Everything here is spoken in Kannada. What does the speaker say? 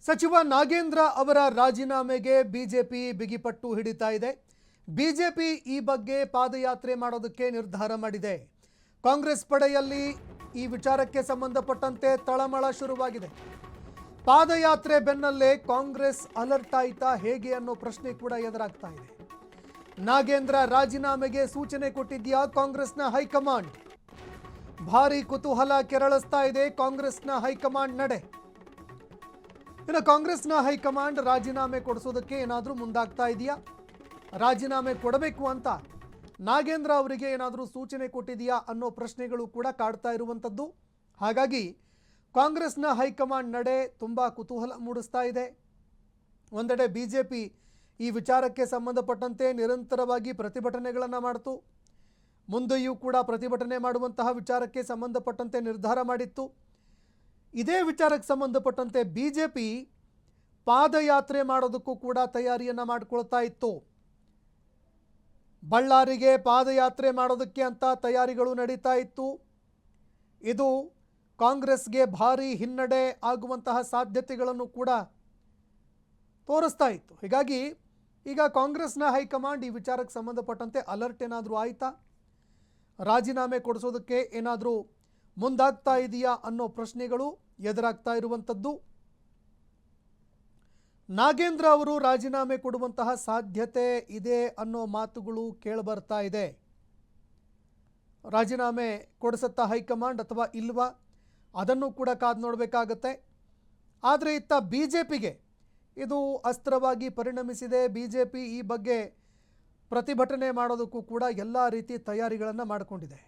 ಸಚಿವ ನಾಗೇಂದ್ರ ಅವರ ರಾಜೀನಾಮೆಗೆ ಬಿಜೆಪಿ ಬಿಗಿಪಟ್ಟು ಹಿಡಿತಾ ಇದೆ. ಬಿಜೆಪಿ ಈ ಬಗ್ಗೆ ಪಾದಯಾತ್ರೆ ಮಾಡೋದಕ್ಕೆ ನಿರ್ಧಾರ ಮಾಡಿದೆ. ಕಾಂಗ್ರೆಸ್ ಪಡೆಯಲ್ಲಿ ಈ ವಿಚಾರಕ್ಕೆ ಸಂಬಂಧಪಟ್ಟಂತೆ ತಳಮಳ ಶುರುವಾಗಿದೆ. ಪಾದಯಾತ್ರೆ ಬೆನ್ನಲ್ಲೇ ಕಾಂಗ್ರೆಸ್ ಅಲರ್ಟ್ ಆಯ್ತಾ ಹೇಗೆ ಅನ್ನೋ ಪ್ರಶ್ನೆ ಕೂಡ ಎದುರಾಗ್ತಾ ಇದೆ. ನಾಗೇಂದ್ರ ರಾಜೀನಾಮೆಗೆ ಸೂಚನೆ ಕೊಟ್ಟಿದ್ಯಾ ಕಾಂಗ್ರೆಸ್ನ ಹೈಕಮಾಂಡ್? ಭಾರಿ ಕುತೂಹಲ ಕೆರಳಿಸ್ತಾ ಇದೆ ಕಾಂಗ್ರೆಸ್ನ ಹೈಕಮಾಂಡ್ ನಡೆ. ಇನ್ನು ಕಾಂಗ್ರೆಸ್ನ ಹೈಕಮಾಂಡ್ ರಾಜೀನಾಮೆ ಕೊಡಿಸೋದಕ್ಕೆ ಏನಾದರೂ ಮುಂದಾಗ್ತಾ ಇದೆಯಾ? ರಾಜೀನಾಮೆ ಕೊಡಬೇಕು ಅಂತ ನಾಗೇಂದ್ರ ಅವರಿಗೆ ಏನಾದರೂ ಸೂಚನೆ ಕೊಟ್ಟಿದೆಯಾ ಅನ್ನೋ ಪ್ರಶ್ನೆಗಳು ಕೂಡ ಕಾಡ್ತಾ ಇರುವಂಥದ್ದು. ಹಾಗಾಗಿ ಕಾಂಗ್ರೆಸ್ನ ಹೈಕಮಾಂಡ್ ನಡೆ ತುಂಬ ಕುತೂಹಲ ಮೂಡಿಸ್ತಾ ಇದೆ. ಒಂದೆಡೆ ಬಿಜೆಪಿ ಈ ವಿಚಾರಕ್ಕೆ ಸಂಬಂಧಪಟ್ಟಂತೆ ನಿರಂತರವಾಗಿ ಪ್ರತಿಭಟನೆಗಳನ್ನು ಮಾಡಿತು. ಮುಂದೆಯೂ ಕೂಡ ಪ್ರತಿಭಟನೆ ಮಾಡುವಂತಹ ವಿಚಾರಕ್ಕೆ ಸಂಬಂಧಪಟ್ಟಂತೆ ನಿರ್ಧಾರ ಮಾಡಿತ್ತು. ಇದೇ ವಿಚಾರಕ್ಕೆ ಸಂಬಂಧಪಟ್ಟಂತೆ ಬಿಜೆಪಿ ಪಾದಯಾತ್ರೆ ಮಾಡೋದಕ್ಕೂ ಕೂಡ ತಯಾರಿಯನ್ನು ಮಾಡಿಕೊಳ್ತಾ ಇತ್ತು. ಬಳ್ಳಾರಿಗೆ ಪಾದಯಾತ್ರೆ ಮಾಡೋದಕ್ಕೆ ಅಂತ ತಯಾರಿಗಳು ನಡೀತಾ ಇತ್ತು. ಇದು ಕಾಂಗ್ರೆಸ್ಗೆ ಭಾರಿ ಹಿನ್ನಡೆ ಆಗುವಂತಹ ಸಾಧ್ಯತೆಗಳನ್ನು ಕೂಡ ತೋರಿಸ್ತಾ ಇತ್ತು. ಹೀಗಾಗಿ ಈಗ ಕಾಂಗ್ರೆಸ್ನ ಹೈಕಮಾಂಡ್ ಈ ವಿಚಾರಕ್ಕೆ ಸಂಬಂಧಪಟ್ಟಂತೆ ಅಲರ್ಟ್ ಏನಾದರೂ ಆಯಿತಾ? ರಾಜೀನಾಮೆ ಕೊಡಿಸೋದಕ್ಕೆ ಏನಾದರೂ ಮುಂದಾಗ್ತಾ ಇದೆಯಾ ಅನ್ನೋ ಪ್ರಶ್ನೆಗಳು ಎದುರಾಗ್ತಾ ಇರುವಂಥದ್ದು. ನಾಗೇಂದ್ರ ಅವರು ರಾಜೀನಾಮೆ ಕೊಡುವಂತಹ ಸಾಧ್ಯತೆ ಇದೆ ಅನ್ನೋ ಮಾತುಗಳು ಕೇಳಿಬರ್ತಾ ಇದೆ. ರಾಜೀನಾಮೆ ಕೊಡಿಸುತ್ತಾ ಹೈಕಮಾಂಡ್ ಅಥವಾ ಇಲ್ವಾ ಅದನ್ನು ಕೂಡ ಕಾದು ನೋಡಬೇಕಾಗತ್ತೆ. ಆದರೆ ಇತ್ತ ಬಿಜೆಪಿಗೆ ಇದು ಅಸ್ತ್ರವಾಗಿ ಪರಿಣಮಿಸಿದೆ. ಬಿಜೆಪಿ ಈ ಬಗ್ಗೆ ಪ್ರತಿಭಟನೆ ಮಾಡೋದಕ್ಕೂ ಕೂಡ ಎಲ್ಲ ರೀತಿ ತಯಾರಿಗಳನ್ನು ಮಾಡಿಕೊಂಡಿದೆ.